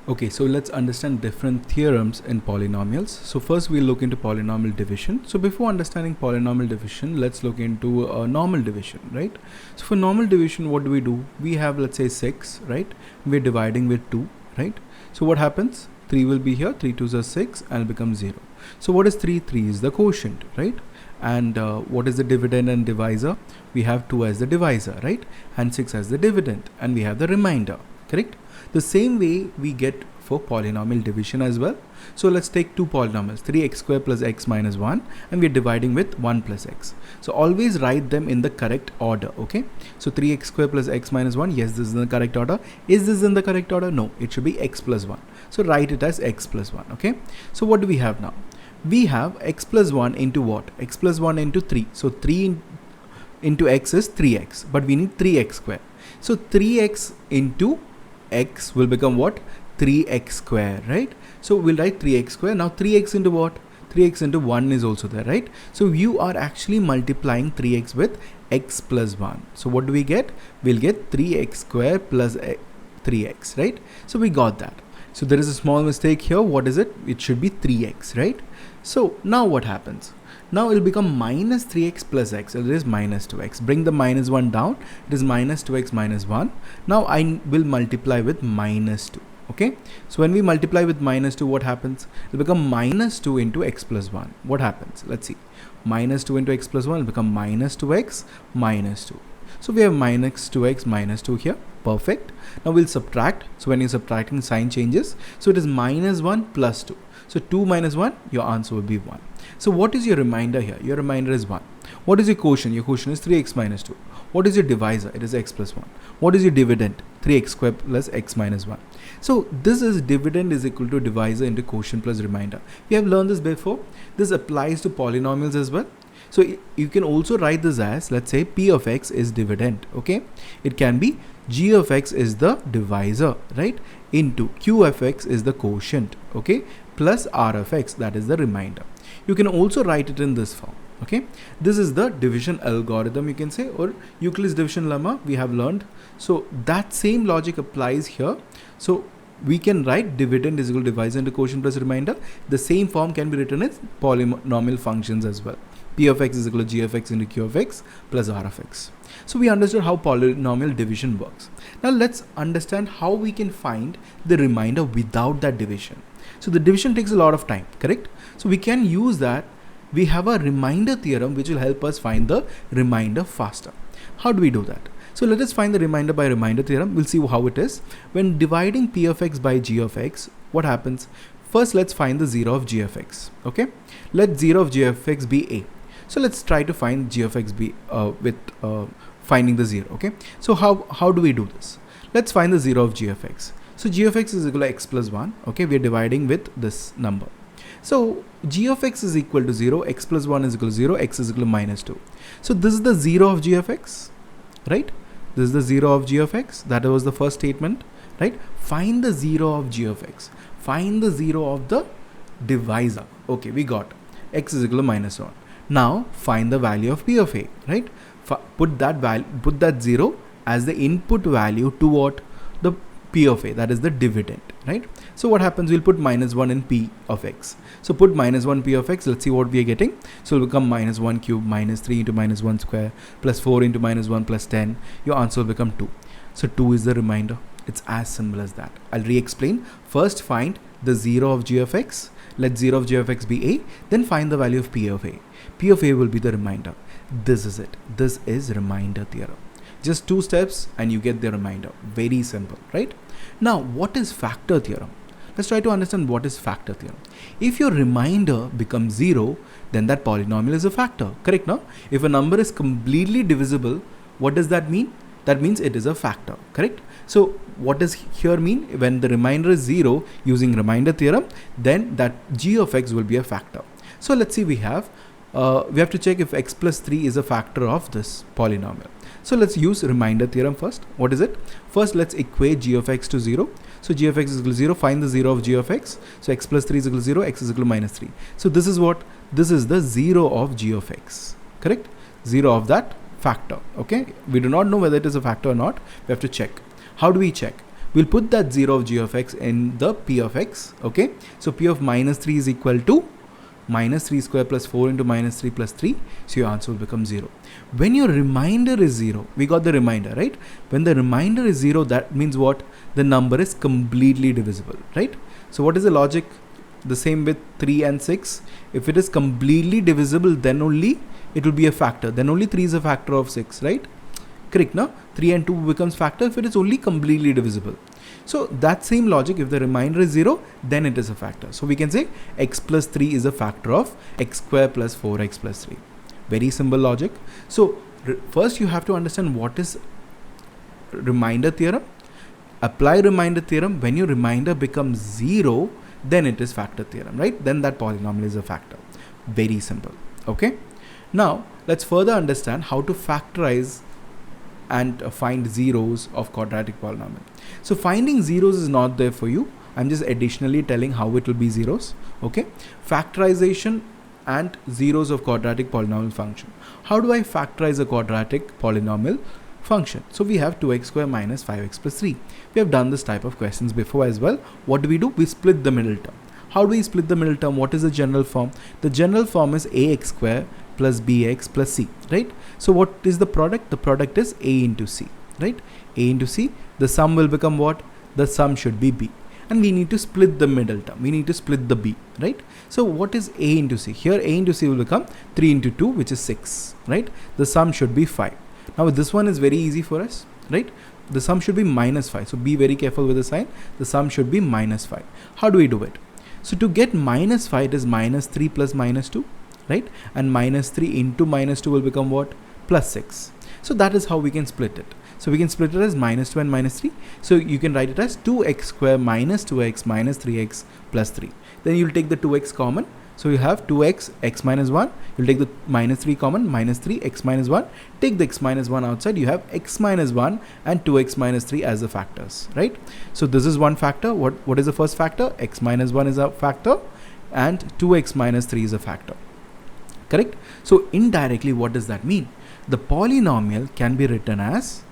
Okay, so let's understand different theorems in polynomials. So first we'll look into polynomial division. So before understanding polynomial division, let's look into normal division, right? So for normal division, what do? We have, let's say 6, right? We're dividing with 2, right? So what happens? 3 will be here, 3 2s are 6 and it'll become 0. So what is 3? 3 is the quotient, right? And what is the dividend and divisor? We have 2 as the divisor, right? And 6 as the dividend, and we have the remainder, correct? The same way we get for polynomial division as well. So let's take two polynomials, 3x square plus x minus 1, and we're dividing with 1 plus x. So always write them in the correct order, okay? So 3x square plus x minus 1, yes, this is in the correct order. Is this in the correct order? No, it should be x plus 1. So write it as x plus 1, okay? So what do we have now? We have x plus 1 into what? X plus 1 into 3. So 3 into x is 3x, but we need 3x square. So 3x into x will become what? 3x square, right? So we'll write 3x square. Now 3x into what? 3x into 1 is also there, right? So you are actually multiplying 3x with x plus 1. So what do we get? We'll get 3x square plus 3x, right? So we got that. So there is a small mistake here. What is it? It should be 3x, right? So now what happens? Now it will become minus 3x plus x. It is minus 2x. Bring the minus 1 down. It is minus 2x minus 1. Now I will multiply with minus 2. Okay. So when we multiply with minus 2, what happens? It will become minus 2 into x plus 1. What happens? Let's see. Minus 2 into x plus 1 will become minus 2x minus 2. So we have minus 2x minus 2 here. Perfect. Now we'll subtract. So when you're subtracting, sign changes. So it is minus 1 plus 2. So 2 minus 1, your answer will be 1. So what is your remainder here? Your remainder is 1. What is your quotient? Your quotient is 3x minus 2. What is your divisor? It is x plus 1. What is your dividend? 3x square plus x minus 1. So this is dividend is equal to divisor into quotient plus remainder. We have learned this before. This applies to polynomials as well. So you can also write this as, let's say p of x is dividend, okay? It can be g of x is the divisor, right? Into q of x is the quotient, okay? Plus r of x, that is the remainder. You can also write it in this form, okay? This is the division algorithm, you can say, or Euclid's division lemma we have learned. So that same logic applies here. So we can write dividend is equal to divisor into quotient plus remainder. The same form can be written as polynomial functions as well. P of x is equal to g of x into q of x plus r of x. So we understood how polynomial division works. Now let's understand how we can find the remainder without that division. So the division takes a lot of time, correct? So we can use that. We have a remainder theorem which will help us find the remainder faster. How do we do that? So let us find the remainder by remainder theorem. We'll see how it is. When dividing p of x by g of x, what happens? First, let's find the 0 of g of x, okay? Let 0 of g of x be a. So let's try to find g of x be with finding the 0, okay? So how do we do this? Let's find the 0 of g of x. So g of x is equal to x plus 1, okay? We are dividing with this number. So g of x is equal to 0, x plus 1 is equal to 0, x is equal to minus 2. So this is the 0 of g of x, right? This is the 0 of g of x. That was the first statement, right? Find the 0 of g of x. Find the 0 of the divisor. Okay, we got x is equal to minus 1. Now find the value of p of a, right? Put that 0 as the input value to what? The p of a, that is the dividend, right? So what happens? We'll put minus 1 in p of x. So put minus 1 p of x. Let's see what we are getting. So it will become minus 1 cube minus 3 into minus 1 square plus 4 into minus 1 plus 10. Your answer will become 2. So 2 is the remainder. It's as simple as that. I'll re-explain. First find the 0 of g of x. Let 0 of g of x be a. Then find the value of p of a. P of a will be the remainder. This is it. This is remainder theorem. Just 2 steps and you get the remainder. Very simple, right? Now, what is factor theorem? Let's try to understand what is factor theorem. If your remainder becomes 0, then that polynomial is a factor, correct? No? If a number is completely divisible, what does that mean? That means it is a factor, correct? So what does here mean? When the remainder is 0 using remainder theorem, then that g of x will be a factor. So let's see, we have to check if x plus 3 is a factor of this polynomial. So let's use remainder theorem first. What is it? First, let's equate g of x to 0. So g of x is equal to 0. Find the 0 of g of x. So x plus 3 is equal to 0. X is equal to minus 3. So this is what? This is the 0 of g of x. Correct? 0 of that factor. Okay? We do not know whether it is a factor or not. We have to check. How do we check? we'll put that 0 of g of x in the p of x. Okay, so p of minus 3 is equal to minus 3 square plus 4 into minus 3 plus 3. So your answer will become 0. When your remainder is 0, we got the remainder, right? When the remainder is 0, that means what? The number is completely divisible, right? So what is the logic? The same with 3 and 6. If it is completely divisible, then only it will be a factor. Then only 3 is a factor of 6, right? Correct, no? 3 and 2 becomes factor if it is only completely divisible. So that same logic, if the remainder is 0, then it is a factor. So we can say x plus 3 is a factor of x square plus 4x plus 3. Very simple logic. So first you have to understand what is remainder theorem. Apply remainder theorem. When your remainder becomes 0, then it is factor theorem, right? Then that polynomial is a factor. Very simple. Okay. Now let's further understand how to factorize and find zeros of quadratic polynomial. So finding zeros is not there for you. I'm just additionally telling how it will be zeros. Okay. Factorization and zeros of quadratic polynomial function. How do I factorize a quadratic polynomial function? So we have 2x square minus 5x plus 3. We have done this type of questions before as well. What do? We split the middle term. How do we split the middle term? What is the general form? The general form is ax square plus bx plus c, right? So what is the product? The product is a into c, right? A into c. The sum will become what? The sum should be b. And we need to split the middle term. We need to split the b, right? So what is a into c? Here a into c will become 3 into 2, which is 6, right? The sum should be 5. Now this one is very easy for us, right? The sum should be minus 5. So be very careful with the sign. The sum should be minus 5. How do we do it? So to get minus 5, it is minus 3 plus minus 2, right? And minus 3 into minus 2 will become what? Plus 6. So that is how we can split it. So we can split it as minus 2 and minus 3. So you can write it as 2x square minus 2x minus 3x plus 3. Then you'll take the 2x common. So you have 2x, x minus 1. You'll take the minus 3 common, minus 3, x minus 1. Take the x minus 1 outside. You have x minus 1 and 2x minus 3 as the factors, right? So this is one factor. What is the first factor? X minus 1 is a factor and 2x minus 3 is a factor. Correct? So indirectly, what does that mean? The polynomial can be written as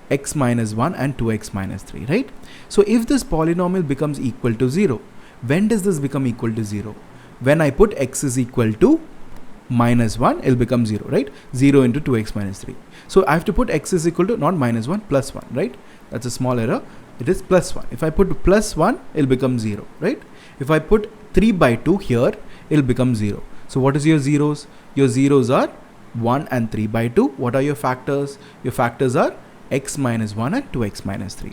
x minus 1 and 2x minus 3, right? So if this polynomial becomes equal to 0, when does this become equal to 0? When I put x is equal to minus 1, it will become 0, right? 0 into 2x minus 3. So I have to put x is equal to not minus 1, plus 1, right? That's a small error. It is plus 1. If I put plus 1, it will become 0, right? If I put 3 by 2 here, it will become 0. So what is your zeros? Your zeros are 1 and 3 by 2. What are your factors? Your factors are x minus 1 and 2x minus 3.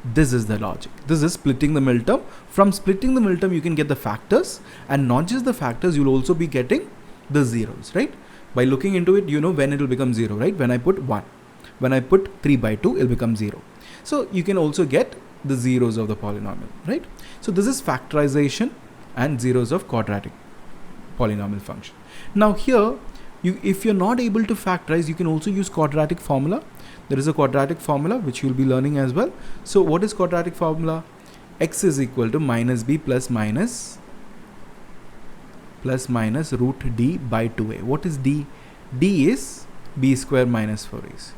This is the logic. This is splitting the middle term. From splitting the middle term, you can get the factors, and not just the factors, you'll also be getting the zeros, right? By looking into it, you know when it will become 0, right? When I put 1. When I put 3 by 2, it will become 0. So you can also get the zeros of the polynomial, right? So this is factorization and zeros of quadratic polynomial function. Now here, if you're not able to factorize, you can also use quadratic formula. There is a quadratic formula which you'll be learning as well. So what is quadratic formula? X is equal to minus b plus minus root d by 2a. What is d? D is b square minus 4ac.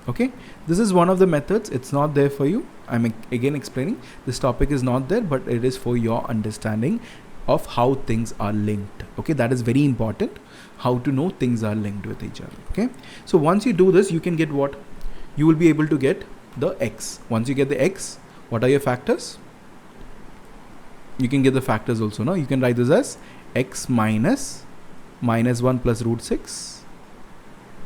Okay, this is one of the methods. It's not there for you. I'm again explaining. This topic is not there, but it is for your understanding of how things are linked. Okay, that is very important. How to know things are linked with each other. Okay, so once you do this, you can get what? You will be able to get the x. Once you get the x, what are your factors? You can get the factors also. Now you can write this as x minus 1 plus root 6,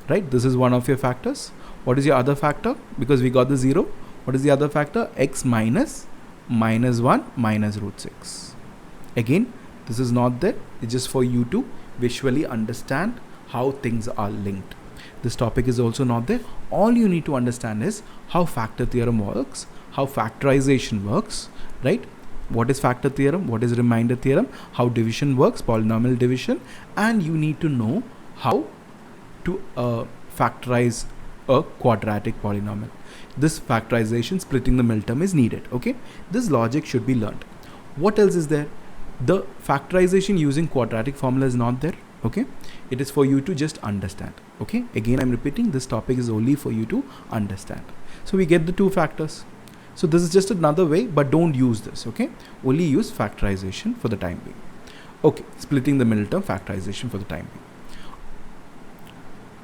right? This is one of your factors. What is your other factor? Because we got the 0. What is the other factor? X minus 1 minus root 6. Again, this is not there. It's just for you to visually understand how things are linked. This topic is also not there. All you need to understand is how factor theorem works, how factorization works, right? What is factor theorem? What is remainder theorem? How division works, polynomial division, and you need to know how to factorize a quadratic polynomial. This factorization, splitting the middle term, is needed. Okay, this logic should be learned. What else is there? The factorization using quadratic formula is not there. Okay, it is for you to just understand. Okay, again I'm repeating, this topic is only for you to understand. So we get the two factors. So this is just another way, but don't use this, okay? Only use factorization for the time being. Okay, splitting the middle term, factorization for the time being.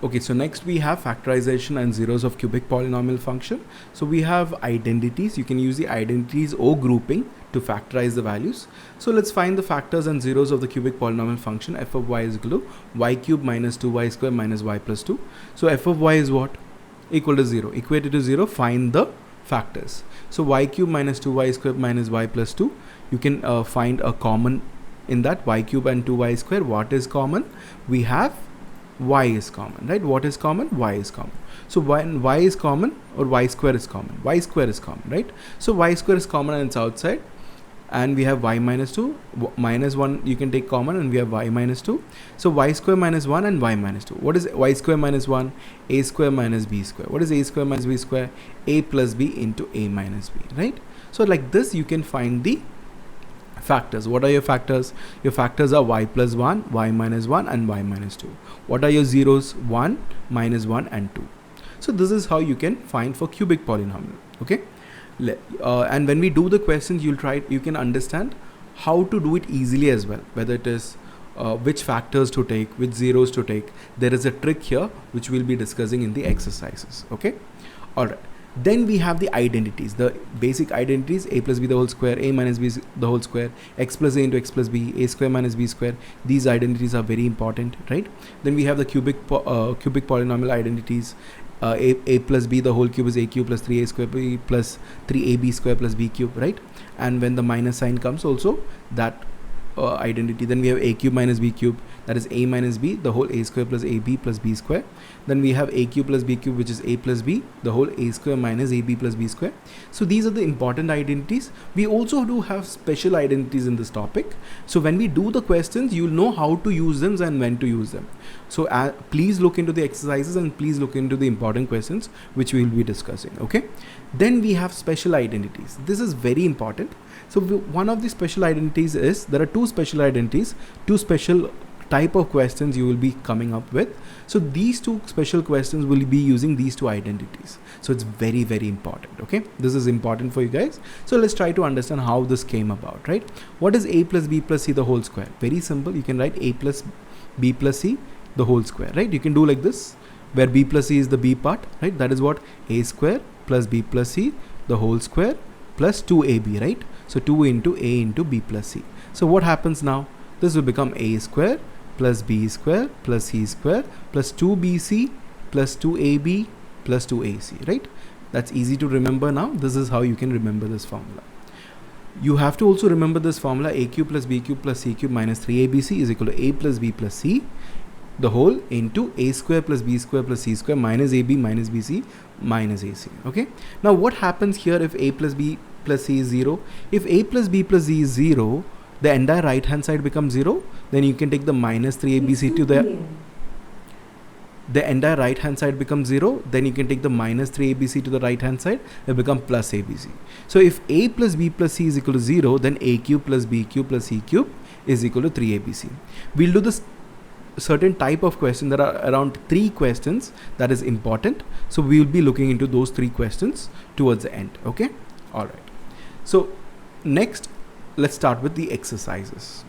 Okay, so next we have factorization and zeros of cubic polynomial function. So we have identities. You can use the identities or grouping to factorize the values. So let's find the factors and zeros of the cubic polynomial function. F of y is equal to y cube minus 2y square minus y plus 2. So f of y is what? Equal to 0. Equate it to 0. Find the factors. So y cube minus 2y square minus y plus 2. You can find a common in that. Y cube and 2y square. What is common? We have y is common, right? What is common? Y is common. So when y is common, or y square is common, y square is common, right? So y square is common and it's outside, and we have y minus 2, minus 1 you can take common, and we have y minus 2. So y square minus 1 and y minus 2. What is y square minus 1? A square minus b square. What is a square minus b square? A plus b into a minus b, right? So like this you can find the factors. What are your factors? Your factors are y plus 1, y minus 1 and y minus 2. What are your zeros? 1, minus 1 and 2. So this is how you can find for cubic polynomial, okay? And when we do the questions, you can understand how to do it easily as well, whether it is which factors to take, which zeros to take. There is a trick here which we'll be discussing in the exercises, okay? Alright. Then we have the identities, the basic identities: a plus b the whole square, a minus b the whole square, x plus a into x plus b, a square minus b square. These identities are very important, right? Then we have the cubic polynomial identities. A plus b the whole cube is a cube plus 3a square b plus 3ab square plus b cube, right? And when the minus sign comes, also that identity. Then we have a cube minus b cube, that is a minus b the whole a square plus ab plus b square. Then we have a cube plus b cube, which is a plus b the whole a square minus ab plus b square. So these are the important identities. We also do have special identities in this topic. So when we do the questions, you'll know how to use them and when to use them. So please look into the exercises and please look into the important questions which we will be discussing, okay? Then we have special identities. This is very important. So one of the special identities is, there are two special identities, two special type of questions you will be coming up with. So these two special questions will be using these two identities. So it's very, very important, okay? This is important for you guys. So let's try to understand how this came about, right? What is a plus b plus c the whole square? Very simple. You can write a plus b plus c the whole square, right? You can do like this, where b plus c is the b part, right? That is what? A square plus b plus c the whole square plus 2ab, right? So 2 into a into b plus c. So what happens now? This will become a square plus b square plus c square plus 2bc plus 2ab plus 2ac, right? That's easy to remember now. This is how you can remember this formula. You have to also remember this formula: a cube plus b cube plus c cube minus 3abc is equal to a plus b plus c the whole into a square plus b square plus c square minus ab minus bc minus ac, okay? Now what happens here if a plus b plus c is 0? If a plus b plus c is 0, the entire right hand side becomes 0. Then you can take the minus 3abc to the entire right hand side becomes 0. Then you can take the minus 3abc to the right hand side, it becomes plus abc. So if a plus b plus c is equal to 0, then a cube plus b cube plus c cube is equal to 3abc. We'll do this certain type of question. There are around 3 questions that is important. So we will be looking into those 3 questions towards the end, okay? All right. So next, let's start with the exercises.